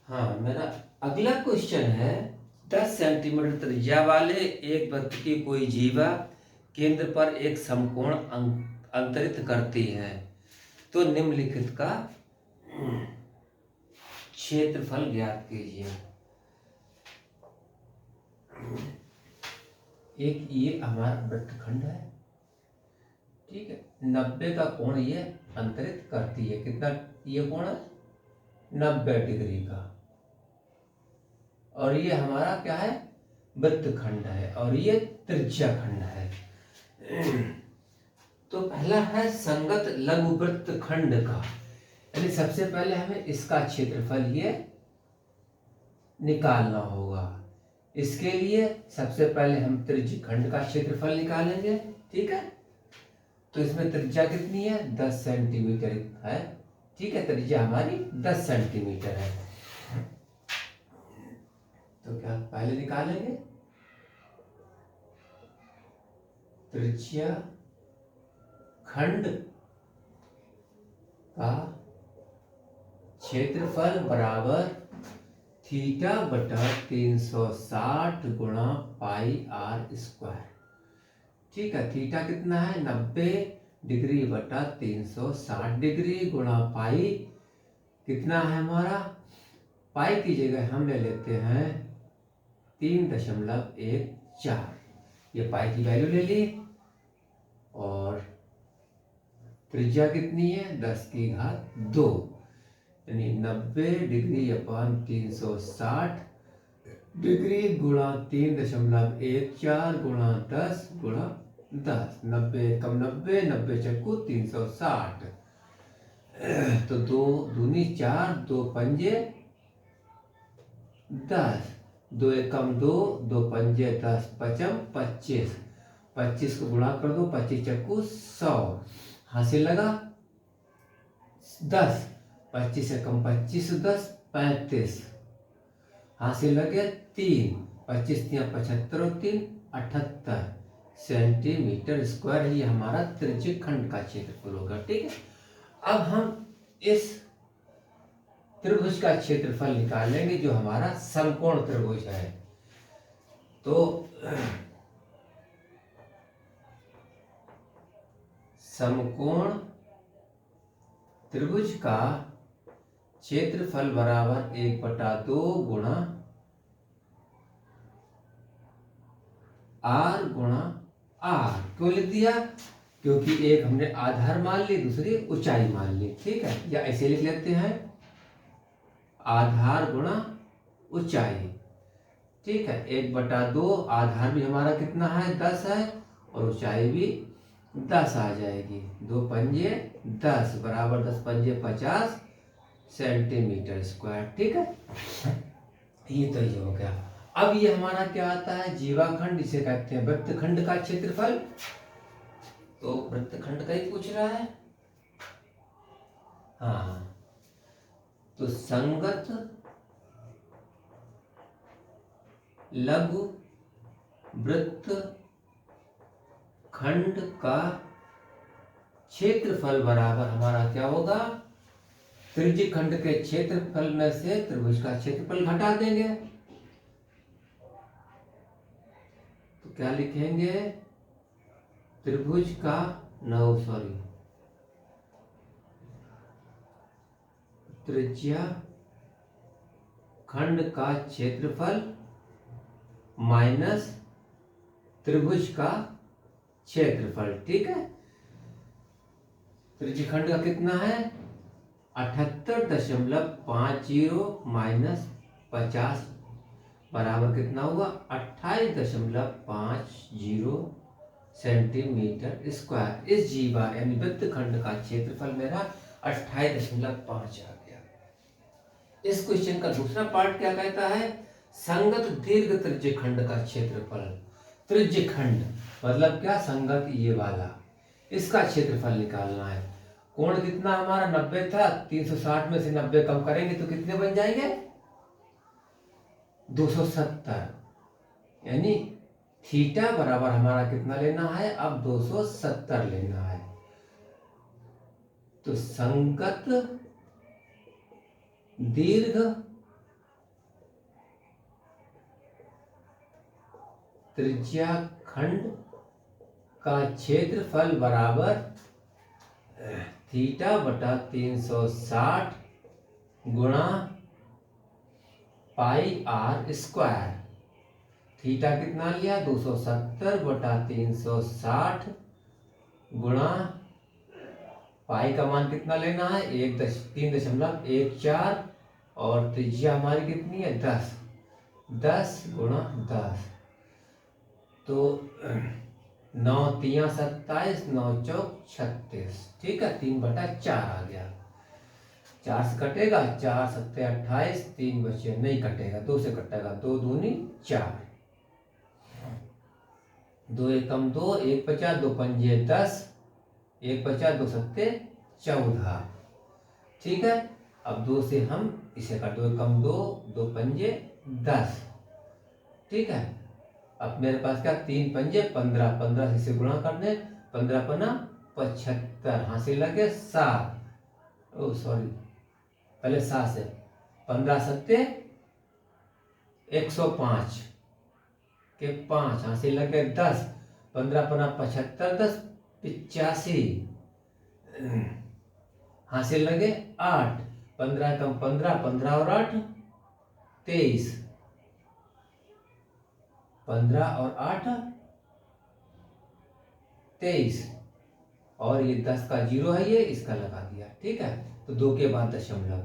हाँ, मेरा अगला क्वेश्चन है, 10 सेंटीमीटर त्रिज्या वाले एक वृत्त की कोई जीवा केंद्र पर एक समकोण अंतरित करती है, तो निम्नलिखित का क्षेत्रफल ज्ञात कीजिए। एक ये हमारा वृत्तखंड है, ठीक है, 90 का कोण ये अंतरित करती है। कितना ये कोण है? 90 डिग्री का। और ये हमारा क्या है? वृत्तखंड है, और ये त्रिज्या खंड है। तो पहला है संगत लघु वृत्तखंड का, यानी सबसे पहले हमें इसका क्षेत्रफल ये निकालना होगा। इसके लिए सबसे पहले हम त्रिज्यखंड का क्षेत्रफल निकालेंगे, ठीक है। तो इसमें त्रिज्या कितनी है? 10 सेंटीमीटर है, ठीक है। त्रिज्या हमारी 10 सेंटीमीटर है। तो क्या पहले निकालेंगे? त्रिज्या खंड का क्षेत्रफल बराबर थीटा बटा 360 गुणा पाई आर स्क्वायर, ठीक है। थीटा कितना है? 90 डिग्री बटा 360 डिग्री गुणा पाई कितना है हमारा? पाई की जगह हम ले लेते हैं 3.14। ये पाई की वैल्यू ले ली। और त्रिज्या कितनी है? 10 की घात 2, यानी 90 डिग्री अपन 360 डिग्री गुणा 3.14 गुणा 10 गुणा 10। 90 कम 90, 90 चक्कू 360। तो 2 दूनी 4, 2 पंजे 10, 2 एकम 2, 2 पंजे 10, पचम 25। 25 को गुणा कर दो, 25 चक्कू 100। हासिल लगा 10, 25 से कम 25, 10 35। हासिल लगे 3, 25 या 75 और 3 78 सेंटीमीटर स्क्वायर। ये हमारा त्रिज्यखंड का क्षेत्रफल होगा, ठीक है। अब हम इस त्रिभुज का क्षेत्रफल निकालेंगे जो हमारा समकोण त्रिभुज है। तो समकोण त्रिभुज का क्षेत्रफल बराबर 1/2 गुणा आर गुणा आर। क्यों लिख दिया? क्योंकि एक हमने आधार मान ली, दूसरी ऊंचाई मान ली, ठीक है। या ऐसे लिख लेते हैं, आधार गुणा ऊंचाई, ठीक है। 1/2, आधार भी हमारा कितना है? 10 है, और ऊंचाई भी 10 आ जाएगी। 2 पंजे 10 बराबर 10 पंजे 50 सेंटीमीटर स्क्वायर, ठीक है। ये तो ये हो गया। अब ये हमारा क्या आता है? जीवाखंड, इसे कहते हैं वृत्तखंड का क्षेत्रफल। तो वृत्तखंड का ही पूछ रहा है। हाँ, तो संगत लघु वृत्त खंड का क्षेत्रफल बराबर हमारा क्या होगा? त्रिज्यखंड के क्षेत्रफल में से त्रिभुज का क्षेत्रफल घटा देंगे। तो क्या लिखेंगे? त्रिभुज का त्रिज्या खंड का क्षेत्रफल माइनस त्रिभुज का क्षेत्रफल, ठीक है। त्रिज्यखंड का कितना है? 78.50 माइनस 50 बराबर कितना हुआ? 28.50 सेंटीमीटर स्क्वायर। इस जीवा यानी वृत्तखंड का क्षेत्रफल मेरा 28.5 आ गया। इस क्वेश्चन का दूसरा पार्ट क्या कहता है? संगत दीर्घ त्रिज्यखंड का क्षेत्रफल। त्रिज्यखंड मतलब क्या? संगत ये वाला, इसका क्षेत्रफल निकालना है। कोण कितना हमारा? 90 था, 360 में से 90 कम करेंगे तो कितने बन जाएंगे? 270। यानी थीटा बराबर हमारा कितना लेना है? अब 270 लेना है। तो संगत दीर्घ त्रिज्या खंड का क्षेत्रफल बराबर थीटा बटा 360 गुणा पाई आर स्क्वायर। थीटा कितना लिया 270 बटा 360 गुणा पाई का मान कितना लेना है 3.14 और त्रिज्या हमारी कितनी है 10 गुणा 10 तो 9 3 27 9 चौक 36। ठीक है 3/4 आ गया। 4 से कटेगा 4 7 28 3 बचे नहीं कटेगा 2 से कटेगा 2 दूनी 4 2 एकम 2 1 50 2 पंजे 10 1 50 2 सत्ते 14। ठीक है अब 2 से हम इसे कर 2 एकम 2 2 पंजे 10। ठीक है अब मेरे पास क्या 3 पंजे 15 15 से इसे गुणा करने 15 पना 75 हासिल लगे 7 ओ सॉरी पहले 7 से 15 सत्ते 105 के 5 हासिल लगे 10 15 पना 75 10 85 हासिल लगे 8 15 कम 15 15 और 8 23 15 और 8 23 और ये 10 का 0 है ये इसका लगा दिया। ठीक है तो 2 के बाद दशमलव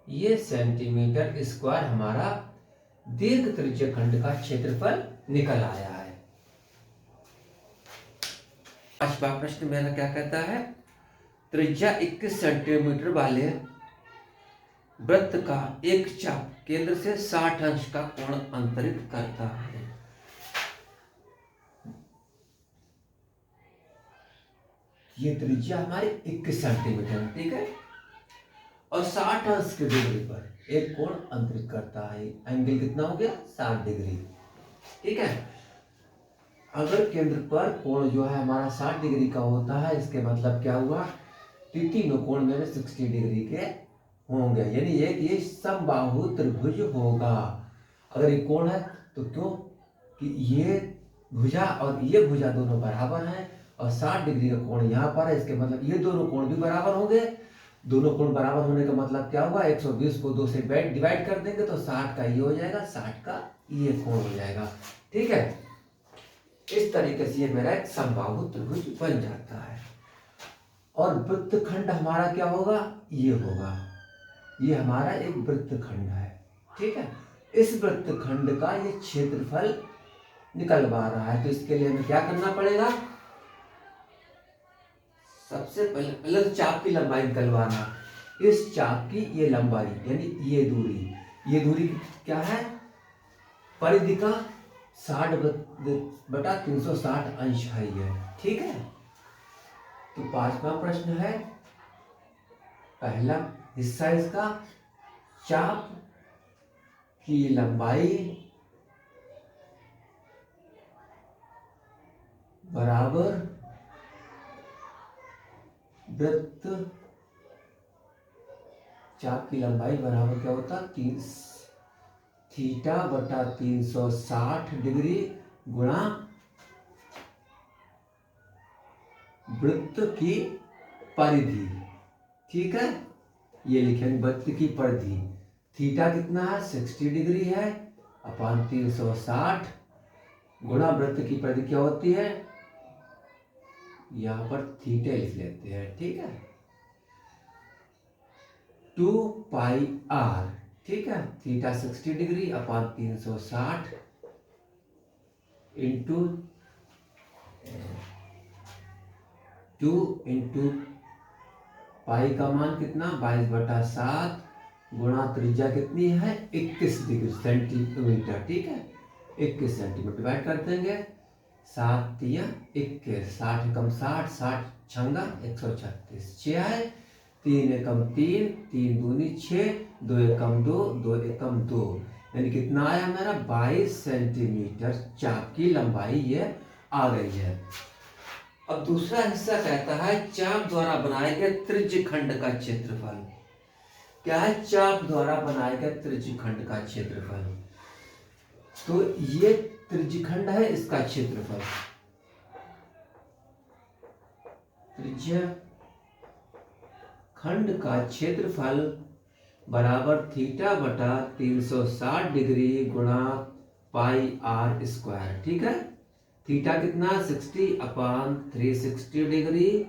ये सेंटीमीटर स्क्वायर हमारा दीर्घ त्रिज्य खंड का क्षेत्रफल निकल आया है। 5वां प्रश्न मेरा क्या कहता है त्रिज्या 21 सेंटीमीटर वाले वृत्त का एक चाप केंद्र से 60 अंश का कोण अंतरित करता है। ये त्रिज्या हमारी 21 सेंटीमीटर ठीक है और 60 अंश के डिग्री पर एक कोण अंतरित करता है। एंगल कितना हो गया 60 डिग्री। ठीक है अगर केंद्र पर कोण जो है हमारा 60 डिग्री का होता है इसके मतलब क्या हुआ तीनों कोण मेरे 60 डिग्री के होंगे यानी एक ये समबाहु त्रिभुज होगा। अगर ये कोण है तो क्यों कि ये भुजा और ये भुजा दोनों बराबर हैं और 60 डिग्री का कोण यहाँ पर है इसके मतलब ये दोनों कोण भी बराबर होंगे। दोनों कोण बराबर होने का मतलब क्या होगा 120 को 2 से डिवाइड कर देंगे तो 60 का ये हो जाएगा 60 का ये कोण हो जाएगा। ठीक है इस तरीके से ये मेरा एक समबाहु त्रिभुज बन जाता है और वृत्तखंड हमारा क्या होगा ये होगा ये हमारा एक वृत्तखंड है। ठीक है इस वृत्तखंड का ये क्षेत्रफल निकलवा रहा है तो इसके लिए हमें क्या करना पड़ेगा सबसे पहले तो चाप की लंबाई निकलवाना। इस चाप की ये लंबाई यानी ये दूरी क्या है परिधि का 60 बटा 360 अंश है ये। ठीक है तो 5वां प्रश्न है पहला हिस्सा इसका चाप की लंबाई बराबर वृत्त चाप की लंबाई बराबर क्या होता थीटा बटा 360 डिग्री गुणा वृत्त की परिधि। ठीक है ये लिखेंगे वृत्त की परिधि थीटा कितना है 60 डिग्री है अपान 360 गुणा वृत्त की परिधि क्या होती है यहां पर थीटा लिख लेते हैं। ठीक है 2 पाई आर। ठीक है theta 60 degree upon 360 into 2 into pi का मान कितना 22/7 गुणा त्रिज्या कितनी है 21 डिग्री सेंटीमीटर। ठीक है 21 सेंटीमीटर डिवाइड कर देंगे 7 या 21 60 कम 60 60 छंगा 136 6 है 3 एकम 3 3 दूनी 6 2 एकम 2 2 एकम 2 यानी कितना आया मेरा 22 सेंटीमीटर चाप की लंबाई ये आ गई है। अब दूसरा हिस्सा कहता है चाप द्वारा बनाए गए त्रिज्य खंड का क्षेत्रफल। क्या है चाप द्वारा बनाए गए त्रिज्य खंड का क्षेत्रफल तो ये त्रिज्यखंड है, इसका क्षेत्रफल, त्रिज्या खंड का क्षेत्रफल बराबर थीटा बटा 360 डिग्री गुणा पाई आर स्क्वायर। ठीक है, थीटा कितना 60/360 degree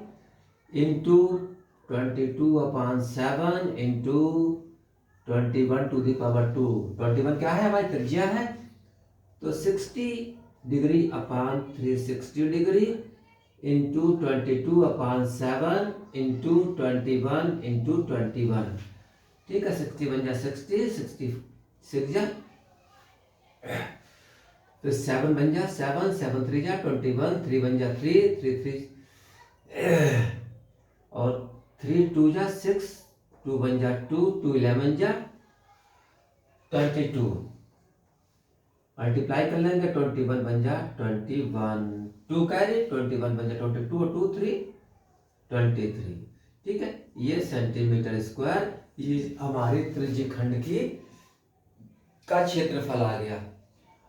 into 22/7 into 21 to the power 2। 21 क्या है हमारी त्रिज्या है, तो 60 degree upon 360 degree into 22/7 into 21 into 21। ठीक है, 60 बन जा 60, 66 जा, फिर 7 बन जा 7, 7 3 जा 21, 3 बन जा 3, 3 3 और 3 2 जा 6, 2 बन जा 2, 2 11 जा 22, मल्टीप्लाई कर लेंगे 21 बन जा 21, 2 कैरी 21 बन जा 22 और 2 3 23। ठीक है, ये सेंटीमीटर स्क्वायर, ये हमारे त्रिज्यखंड की का क्षेत्रफल आ गया।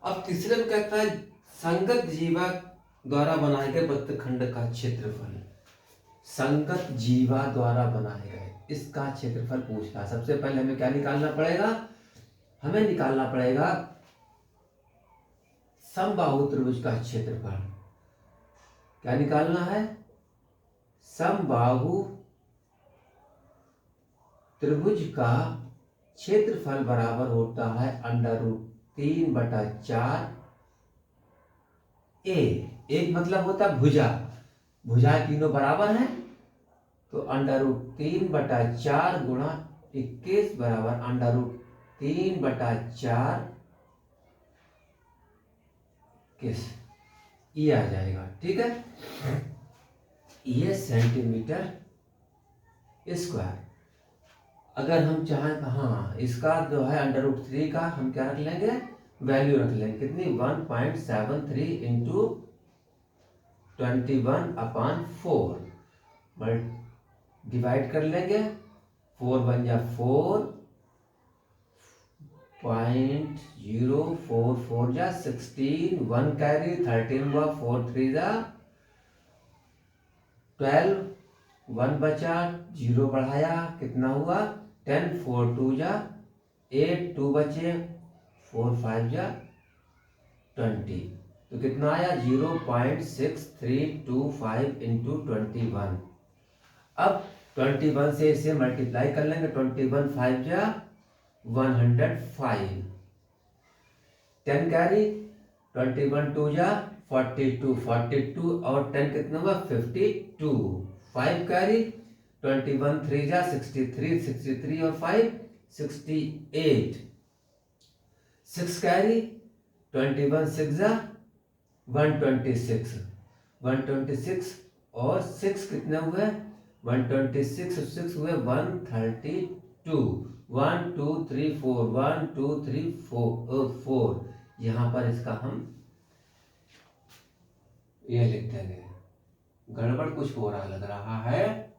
अब तीसरे में कहता है संगत जीवा द्वारा बनाए गए वृत्तखंड का क्षेत्रफल, संगत जीवा द्वारा बनाए गए इसका क्षेत्रफल पूछ रहा है। सबसे पहले हमें क्या निकालना पड़ेगा, हमें निकालना पड़ेगा समबाहु त्रिभुज का क्षेत्रफल। क्या निकालना है, समबाहु त्रिभुज का क्षेत्रफल बराबर होता है √3/4 ए। एक मतलब होता है भुजा, भुजा तीनों बराबर हैं, तो √3/4 गुणा 21 बराबर √3/4 किस, ये आ जाएगा। ठीक है, ये सेंटीमीटर स्क्वायर। अगर हम चाहें तो हाँ, इसका जो है √3 का हम क्या रख लेंगे, वैल्यू रख लेंगे कितनी 1.73 इंटू 21/4 डिवाइड कर लेंगे, 4 बन जा 4.044 जा 16, 1 कैरी 13 हुआ 4 3 जा 12, 1 बचा 0 बढ़ाया कितना हुआ 10, 4 2 जा 8, 2 बचे 4 5 जा 20, तो कितना आया 0.6325 इंटू 21। अब 21 से इसे मल्टीप्लाई कर लेंगे, 21 5 जा 105, 10 कैरी 21 2 जा 42, 42 और 10 कितना हुआ 52, 5 कैरी 21 3 जा 63, 63 और 5 68, 6 कैरी 21 6 जा 126, 126 और 6 कितने हुए 126 और 6 हुए 132, 1 2 3 4, 1 2 3 4, यहाँ पर इसका हम ये लिख देंगे, गड़बड़ कुछ हो रहा लग रहा है।